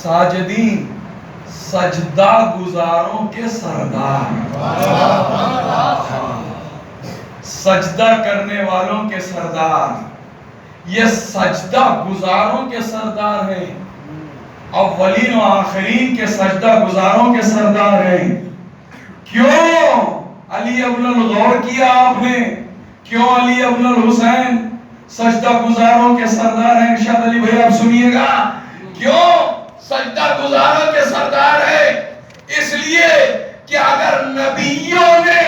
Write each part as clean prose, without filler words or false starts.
ساجدین سجدہ گزاروں کے سردار، سجدہ کرنے والوں کے سردار، یہ سجدہ گزاروں کے سردار ہیں، اولین و آخرین کے سجدہ گزاروں کے سردار ہیں۔ کیوں علی ابن الغور کیا آپ نے؟ کیوں علی ابن الحسین سجدہ گزاروں کے سردار ہیں؟ ارشاد علی بھائی آپ سنیے گا، کیوں سجدہ گزاروں کے سردار ہے؟ اس لیے کہ اگر نبیوں نے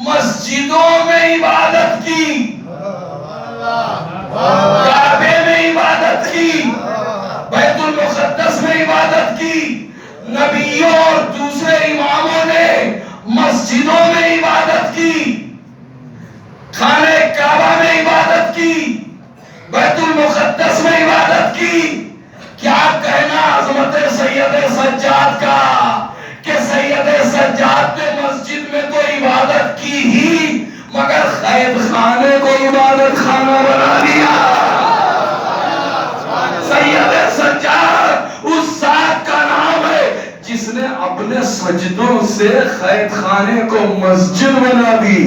مسجدوں میں عبادت کی، کعبے میں عبادت کی، بیت المقدس میں عبادت کی، نبیوں اور دوسرے اماموں نے مسجدوں میں عبادت کی، خانہ کعبہ میں عبادت کی، بیت المقدس میں عبادت کی، کیا کہنا عظمت سید سجاد کا کہ سید سجاد نے مسجد میں تو عبادت کی ہی مگر قید خانے کو عبادت خانہ بنا دیا۔ سید سجاد اس ذات کا نام ہے جس نے اپنے سجدوں سے قید خانے کو مسجد بنا دی،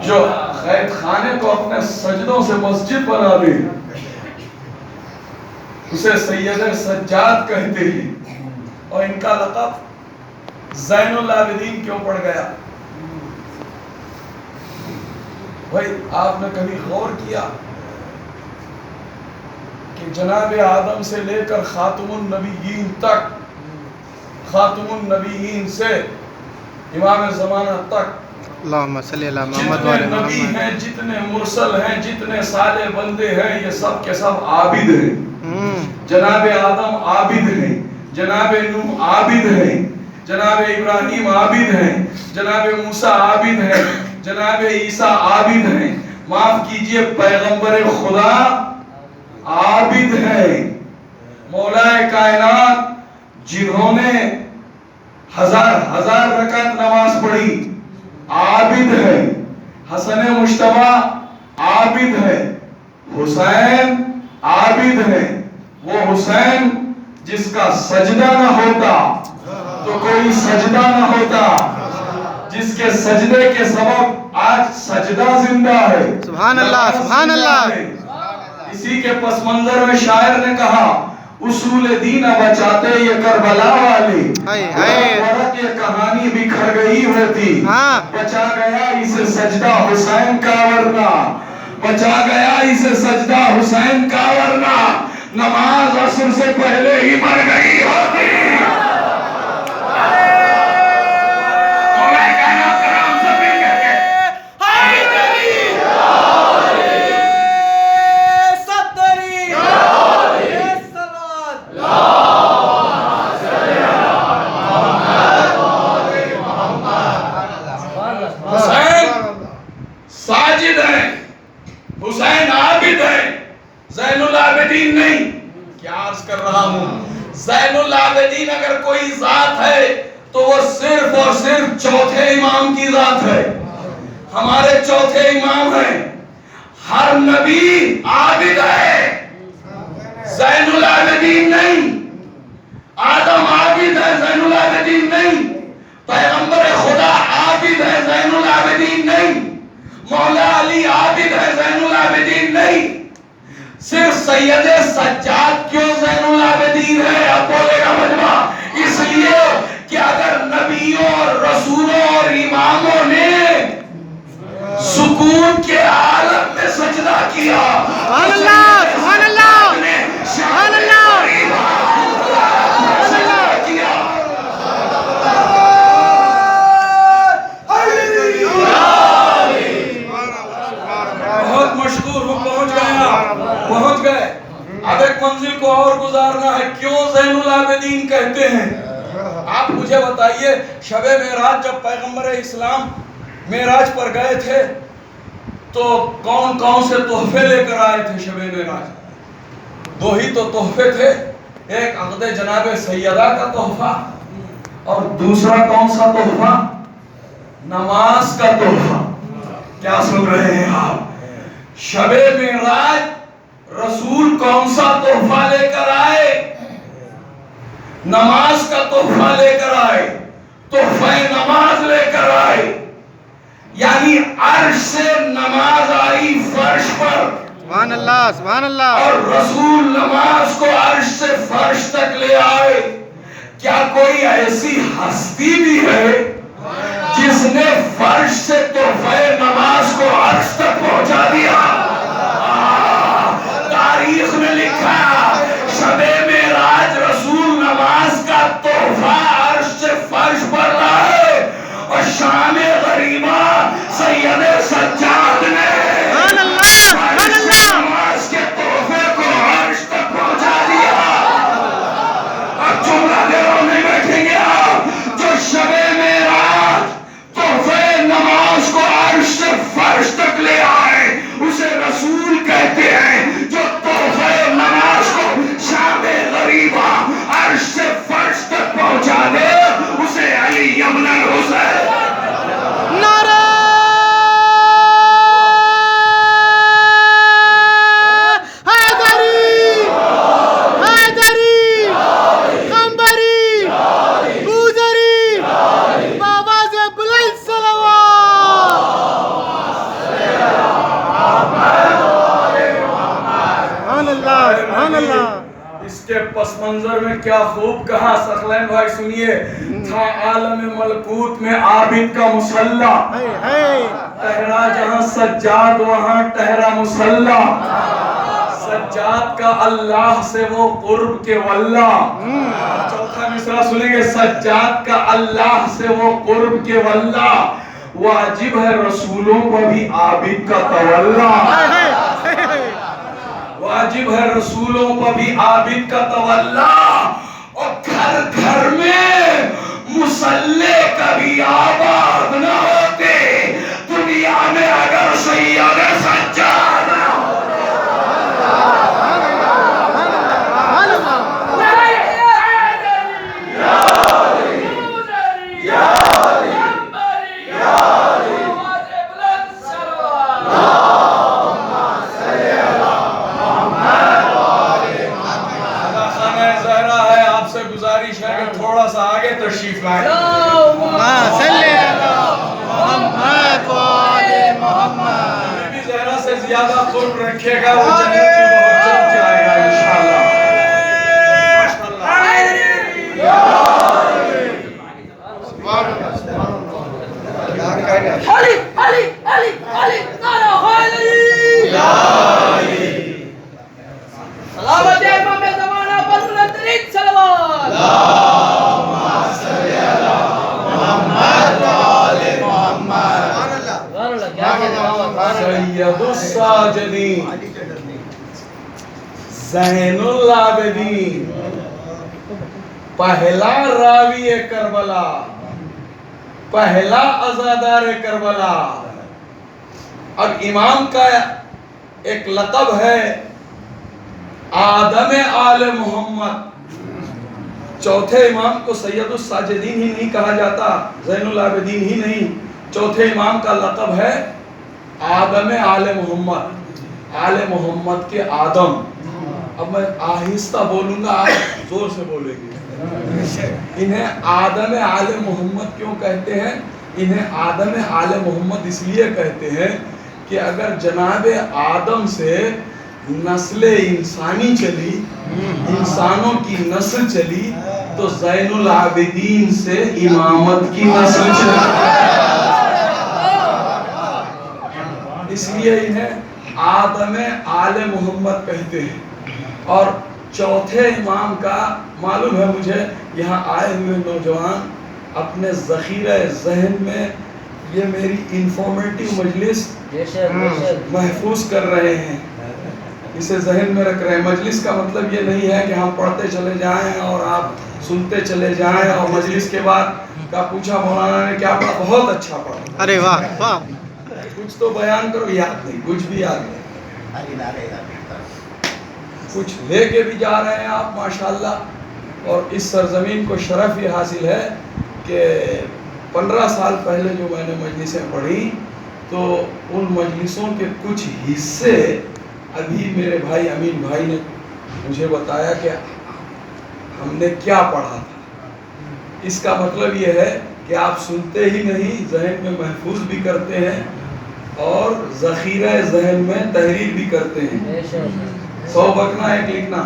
جو قید خانے کو اپنے سجدوں سے مسجد بنا دی، اسے سید سجاد کہتے ہیں۔ اور ان کا لقب زین العابدین کیوں پڑ گیا؟ بھائی آپ نے کبھی غور کیا کہ جناب آدم سے لے کر خاتم النبیین تک، خاتم النبیین سے امام زمانہ تک اللہم صلی اللہ محمد جتنے نبی ہیں، جتنے مرسل ہیں، جتنے صالح بندے ہیں، یہ سب کے سب عابد ہیں۔ جناب آدم عابد ہیں، جناب نوح عابد ہیں، جناب ابراہیم عابد ہیں، جناب موسیٰ عابد ہیں، جناب عیسیٰ عابد ہیں، معاف کیجئے پیغمبر خدا عابد ہیں۔ مولا کائنات جنہوں نے ہزار رکعت نماز پڑھی عابد ہے، حسن مجتبیٰ عابد ہے، حسین عابد ہے۔ وہ حسین جس کا سجدہ نہ ہوتا تو کوئی سجدہ نہ ہوتا، جس کے سجدے کے سبب آج سجدہ زندہ ہے۔ سبحان اللہ، سبحان اللہ۔ اسی کے پس منظر میں شاعر نے کہا اصول دین بچاتے یہ کربلا والے، ورق یہ کہانی بکھر گئی ہوتی، بچا گیا اسے سجدہ حسین کا ورنہ، بچا گیا اسے سجدہ حسین کا ورنہ نماز عصر سے پہلے ہی مر گئی ہوتی۔ حسین عابد ہے، زین العابدین نہیں۔ کیا عرض کر رہا ہوں، زین العابدین اگر کوئی ذات ہے تو وہ صرف اور صرف چوتھے امام کی ذات ہے۔ ہمارے چوتھے امام ہیں، ہر نبی عابد ہے، زین العابدین نہیں۔ آدم عابد ہے، زین العابدین نہیں۔ پیغمبر خدا عابد ہے، زین العابدین نہیں۔ مولا علی عابد ہے، زین العابدین نہیں۔ صرف سید سجاد کیوں زین العابدین ہے؟ اب بولے گا مجمع، اس لیے کہ اگر نبیوں اور رسولوں اور اماموں نے سکون کے عالم میں سجدہ کیا، سبحان اللہ، سبحان اللہ، سبحان اللہ۔ بہت مشکور ہوں، پہنچ گئے۔ اب ایک منزل کو اور گزارنا ہے۔ کیوں زین العابدین کہتے ہیں؟ آپ مجھے بتائیے، شب معراج جب پیغمبر اسلام معراج پر گئے تھے تو کون کون سے تحفے لے کر آئے تھے شب معراج؟ دو ہی تو تحفے تھے، ایک عقد جناب سیدہ کا تحفہ اور دوسرا کون سا تحفہ؟ نماز کا تحفہ۔ کیا سن رہے ہیں آپ؟ شب معراج رسول کون سا تحفہ لے کر آئے؟ نماز کا تحفہ لے کر آئے، تحفہ نماز لے کر آئے، یعنی عرش سے نماز آئی فرش پر، سبحان اللہ سبحان اللہ، اور رسول نماز کو عرش سے فرش تک لے آئے۔ کیا کوئی ایسی ہستی بھی ہے جس نے فرش سے تحفہ نماز کو عرش تک پہنچا دیا؟ تاریخ میں لکھا شب معراج رسول نماز کا تحفہ عرش سے فرش پر لائے، اور شام غریبہ سید سجاد نے نماز کے تحفے کو عرش تک پہنچا دیا۔ اب جملہ دیروں نہیں بیٹھیں گے آپ، جو شب معراج تحفے نماز کو عرش سے فرش تک لے آئے اسے رسول کہتے ہیں، جو تحفے نماز کو شام غریبہ عرش سے فرش تک پہنچا دے اسے علی ابن الحسین۔ نعرہ حیدری، حیدری، قمبری، بوذری، بآواز بلند صلوات۔ سبحان اللہ سبحان اللہ۔ اس کے پس منظر میں کیا خوب کہا ثقلین بھائی، سنیے، تھا عالم ملکوت میں عابد کا مصلح، ٹہرا جہاں سجاد وہاں ٹہرا مصلح، سجاد کا اللہ سے وہ قرب کے واللہ۔ چوتھا مصرع سنیں گے، سجاد کا اللہ سے وہ قرب کے واللہ، واجب ہے رسولوں کو بھی عابد کا تولا، واجب ہے رسولوں کو بھی عابد کا تولا، اور گھر گھر میں مصلے کبھی آباد نہ ہوتے دنیا میں اگر سید سجاد نہ ہوتے۔ گزارش ہے کہ تھوڑا سا آگے تشریف لائیں۔ بھی زہرا سے زیادہ قرب رکھے گا، وہ جنت کی بہت جلد جائے گا انشاءاللہ۔ علی علی علی علی نعرہ حیدری، سلامت امام زمانہ پر بلند ترین صلوات۔ سید الساجدین، زین العابدین، پہلا راوی کربلا، پہلا عزادار کربلا۔ اب امام کا ایک لقب ہے آدم آل محمد، چوتھے امام کو سید الساجدین ہی نہیں کہا جاتا، زین العابدین ہی نہیں، چوتھے امام کا لقب ہے آدم آل محمد، آل محمد کے آدم۔ اب میں آہستہ بولوں گا، آپ زور سے بولیں گے۔ انہیں آدم آل محمد کیوں کہتے ہیں؟ انہیں آدم آل محمد اس لیے کہتے ہیں کہ اگر جناب آدم سے نسل انسانی چلی، انسانوں کی نسل چلی، تو زین العابدین سے امامت کی نسل چلی، اس لیے انہیں آدم آل محمد کہتے ہیں۔ اور چوتھے امام کا معلوم ہے مجھے، یہاں آئے ہوئے نوجوان اپنے ذخیرہ ذہن میں یہ میری انفارمیٹیو مجلس محفوظ کر رہے ہیں، اسے ذہن میں رکھ رہے ہیں۔ مجلس کا مطلب یہ نہیں ہے کہ ہم پڑھتے چلے جائیں اور آپ سنتے چلے جائیں، اور مجلس کے بعد کا پوچھا مولانا نے کیا پڑھا، بہت اچھا پڑھا، ارے واہ واہ، کچھ تو بیان کرو، یاد نہیں، کچھ بھی یاد نہیں، کچھ لے کے بھی جا رہے ہیں آپ ماشاءاللہ۔ اور اس سرزمین کو شرف یہ حاصل ہے کہ 15 سال پہلے جو میں نے مجلسیں پڑھی تو ان مجلسوں کے کچھ حصے ابھی میرے بھائی امین بھائی نے مجھے بتایا کہ ہم نے کیا پڑھا تھا. اس کا مطلب یہ ہے کہ آپ سنتے ہی نہیں، ذہن میں محفوظ بھی کرتے ہیں اور ذخیرہ ذہن میں تحریر بھی کرتے ہیں. 100 بکنا 1 لکھنا.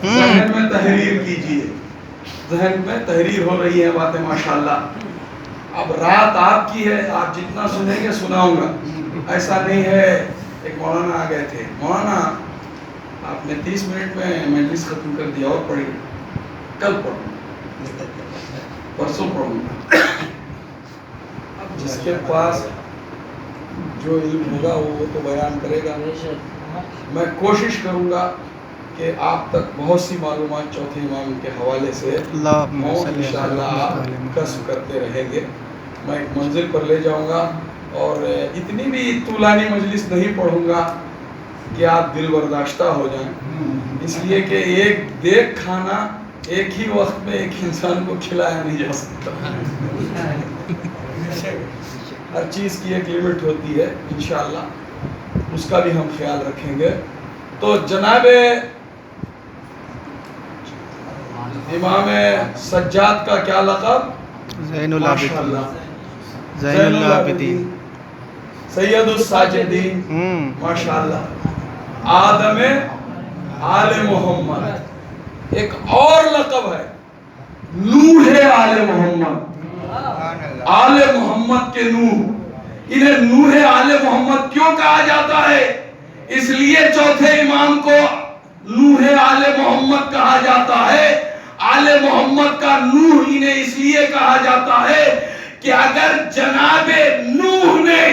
ذہن میں تحریر کیجئے. ذہن میں تحریر ہو رہی ہے باتیں ماشاءاللہ. اب رات آپ کی ہے، آپ جتنا سنیں گے سناؤں گا. ایسا نہیں ہے. ایک مولانا آ گئے تھے. مولانا آپ نے 30 منٹ میں مجلس ختم کر دیا، اور پڑھی. کل پڑھوں، پرسوں پڑھوں گا. اب جس کے پاس جو علم ہوگا وہ تو بیان کرے گا. میں کوشش کروں گا کہ آپ تک بہت سی معلومات چوتھے امام کے حوالے سے انشاءاللہ آپ کسب کرتے رہیں گے. میں ایک منزل پر لے جاؤں گا، اور اتنی بھی طولانی مجلس نہیں پڑھوں گا کہ آپ دل برداشتہ ہو جائیں. اس لیے کہ ایک دیگ کھانا ایک ہی وقت میں ایک انسان کو کھلایا نہیں جا سکتا. ہر چیز کی ایک لیمٹ ہوتی ہے. انشاءاللہ اس کا بھی ہم خیال رکھیں گے. تو جناب امام سجاد کا کیا لقب؟ زین العابدین. زین العابدین، سید الساجدین، ماشاءاللہ. آدم آل محمد. ایک اور لقب ہے نوح آل محمد. آل محمد کے نوح. انہیں نوح آل محمد کیوں کہا جاتا ہے؟ اس لیے چوتھے امام کو نوح آل محمد کہا جاتا ہے. آل محمد کا نوح انہیں اس لیے کہا جاتا ہے کہ اگر جناب نوح نے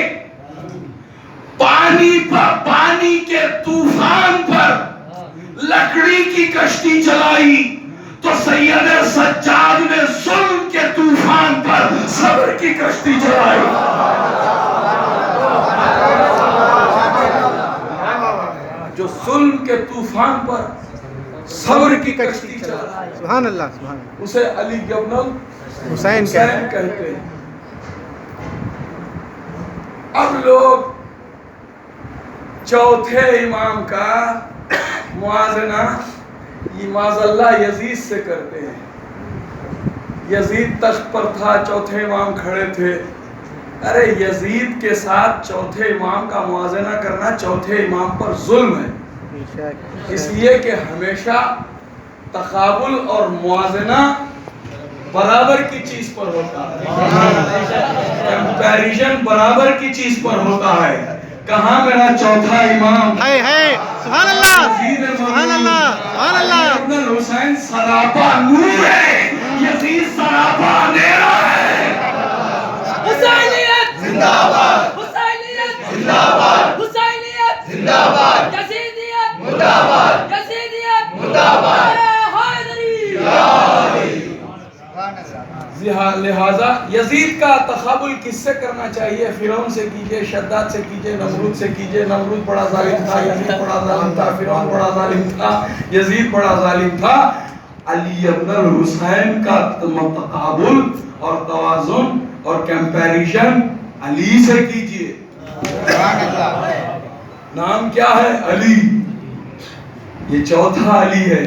پانی کے طوفان پر لکڑی کی کشتی چلائی تو سید سجاد نے ظلم کے طوفان پر صبر کی کشتی چلائی. جو ظلم کے طوفان پر صبر کی کشتی چلائی، سبحان اللہ، سبحان اللہ. اسے علی ابن حسین کہتے ہیں. اب لوگ چوتھے امام کا موازنہ معاذ اللہ یزید سے کرتے ہیں. یزید تخت پر تھا، چوتھے امام کھڑے تھے. ارے یزید کے ساتھ چوتھے امام کا موازنہ کرنا چوتھے امام پر ظلم ہے. اس لیے کہ ہمیشہ تقابل اور موازنہ برابر کی چیز پر ہوتا ہے. کمپیریزن برابر کی چیز پر ہوتا ہے. کہاں میرا چوتھا امام؟ ہے سبحان اللہ، سبحان اللہ، سبحان اللہ. ابن حسین سراپا نور ہے، یزید سراپا اندھیرا ہے. حسینیت زندہ باد، حسینیت زندہ باد، حسینیت زندہ باد، یزیدیت مردہ باد، یزیدیت مردہ باد. لہذا یزید کا تقابل کس سے کرنا چاہیے؟ فرعون سے کیجئے، شداد سے کیجئے، نمرود سے کیجئے. نمرود بڑا ظالم تھا، یزید بڑا ظالم تھا، فرعون بڑا ظالم تھا، یزید بڑا ظالم تھا. علی ابن الحسین کا تقابل اور توازن اور کمپیریزن علی سے کیجئے. نام کیا ہے؟ علی. یہ چوتھا علی ہے.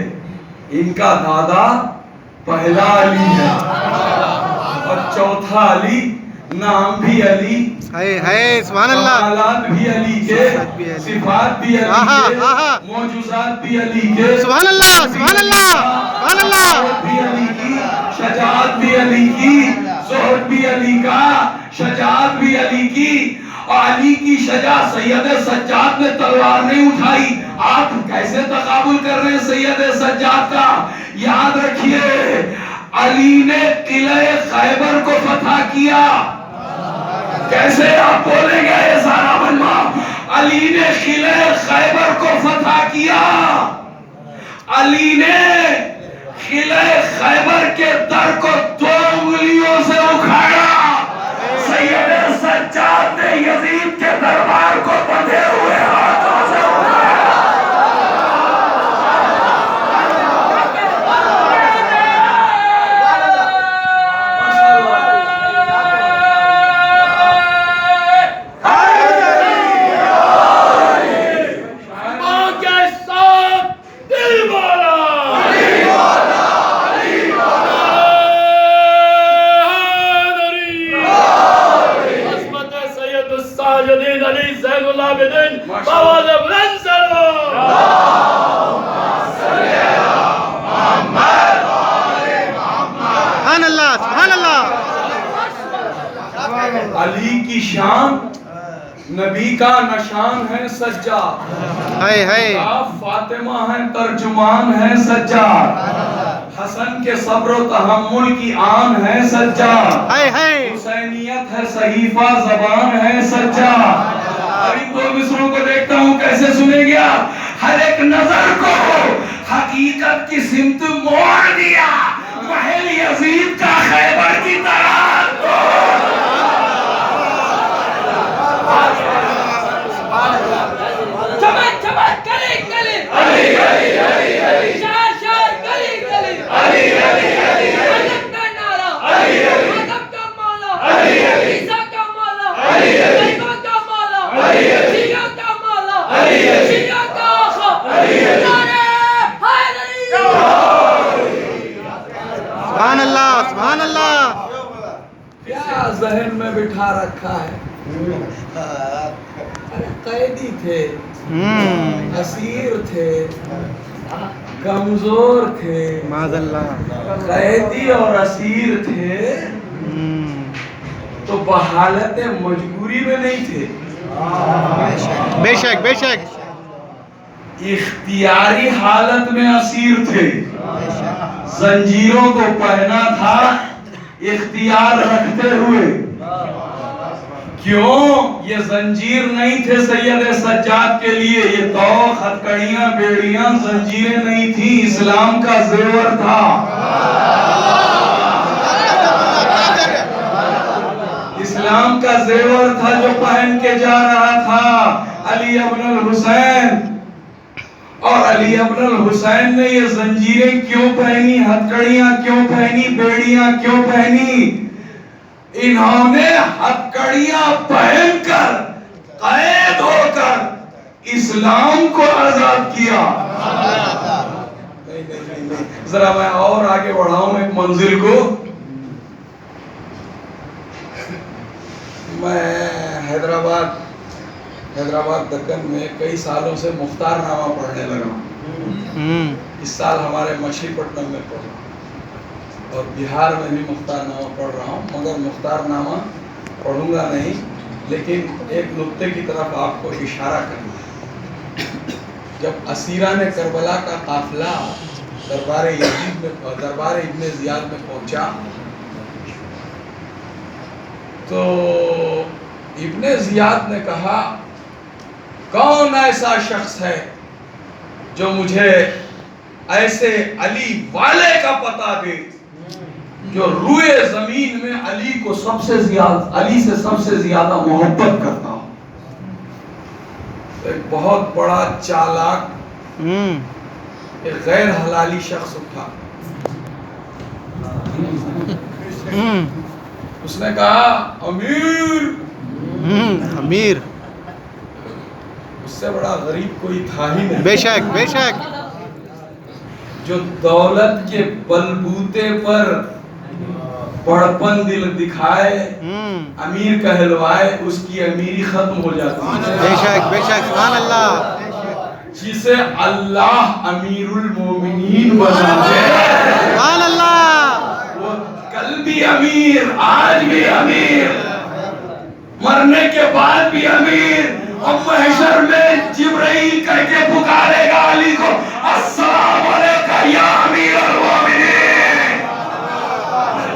ان کا دادا پہلا علی ہے، اور چوتھا علی. نام بھی علی، ہے سبحان اللہ. کمالات بھی علی کے، صفات بھی علی کے، معجزات بھی علی کے. سبحان اللہ، سبحان اللہ، سبحان اللہ. بھی علی کی، شجاعت بھی علی کی، زہد بھی علی کا، شجاعت بھی علی کی. اور علی کی شجاعت، سید سجاد نے تلوار نہیں اٹھائی. آپ کیسے تقابل کر رہے ہیں سید سجاد کا؟ یاد رکھیے علی نے قلعہ خیبر کو فتح کیا. کیسے آپ بولیں گے یہ سارا بنوا؟ علی نے قلعہ خیبر کو فتح کیا. علی نے قلعہ خیبر کے در کو 2 انگلیوں سے اکھاڑا. سید سجاد نے یزید کے دربار کو بندھے ہوئے ہاتھوں سے اٹھایا. نبی کا نشان ہے سجاد، ہائے ہائے فاطمہ ہے ترجمان ہے سجاد، حسن کے صبر و تحمل کی آن ہے سجاد، ہائے ہائے حسینیت ہے صحیفہ زبان ہے سجاد۔ اب ان دو مصروں کو دیکھتا ہوں کیسے سنے گیا، ہر ایک نظر کو حقیقت کی سمت موڑ دیا، محل یزید کا خیبر کی طرح چمک چمک کلی کلی علی علی علی علی شار شار کلی کلی علی علی علی عجب کا نعرہ علی علی عجب کا مولا علی علی عیسیٰ کا مولا علی علی طیبہ کا مولا علی علی شیعہ کا مولا علی علی شیعہ کا آقا علی علی نعرہ حیدری۔ سبحان اللہ سبحان اللہ کیا ذہن میں بٹھا رکھا ہے، قیدی تھے، اسیر تھے، کمزور تھے، معاذ اللہ قیدی اور اسیر تھے تو بحالت مجبوری میں نہیں تھے، بے شک بے شک اختیاری حالت میں اسیر تھے، زنجیروں کو پہنا تھا اختیار رکھتے ہوئے۔ کیوں؟ یہ زنجیر نہیں تھے سید سجاد کے لیے، یہ طوق ہتکڑیاں بیڑیاں زنجیریں نہیں تھیں، اسلام کا زیور تھا، اسلام کا زیور تھا جو پہن کے جا رہا تھا علی ابن الحسین۔ اور علی ابن الحسین نے یہ زنجیریں کیوں پہنی، ہتکڑیاں کیوں پہنی، بیڑیاں کیوں پہنی؟ انہوں نے ہتکڑیاں پہن کر قید ہو کر اسلام کو آزاد کیا۔ ذرا میں اور آگے بڑھاؤں ایک منزل کو، میں حیدرآباد دکن میں کئی سالوں سے مختار نامہ پڑھنے لگا ہوں۔ اس سال ہمارے مچھلی پٹنم میں پڑھا اور بہار میں بھی مختار نامہ پڑھ رہا ہوں، مگر مختار نامہ پڑھوں گا نہیں، لیکن ایک نقطے کی طرف آپ کو اشارہ کرنا۔ جب اسیران کربلا کا قافلہ دربار ابن زیاد میں پہنچا تو ابن زیاد نے کہا کون ایسا شخص ہے جو مجھے ایسے علی والے کا پتہ دے جو روئے زمین میں علی سے سب سے زیادہ محبت کرتا ہوں۔ ایک بہت بڑا چالاک ایک غیر حلالی شخص اٹھا، اس نے کہا امیر امیر، اس سے بڑا غریب کوئی تھا ہی نہیں، بے شک بے شک جو دولت کے بلبوتے پر بڑپن دل دکھائے، امیر کہلوائے، اس کی امیری ختم ہو جاتی ہے۔ بے شک بے شک سبحان اللہ، جسے اللہ امیر المومنین بنا دے، سبحان اللہ، وہ کل بھی امیر، آج بھی امیر، مرنے کے بعد بھی امیر، اور محشر میں جبرائیل کہہ کے پکارے گا علی کو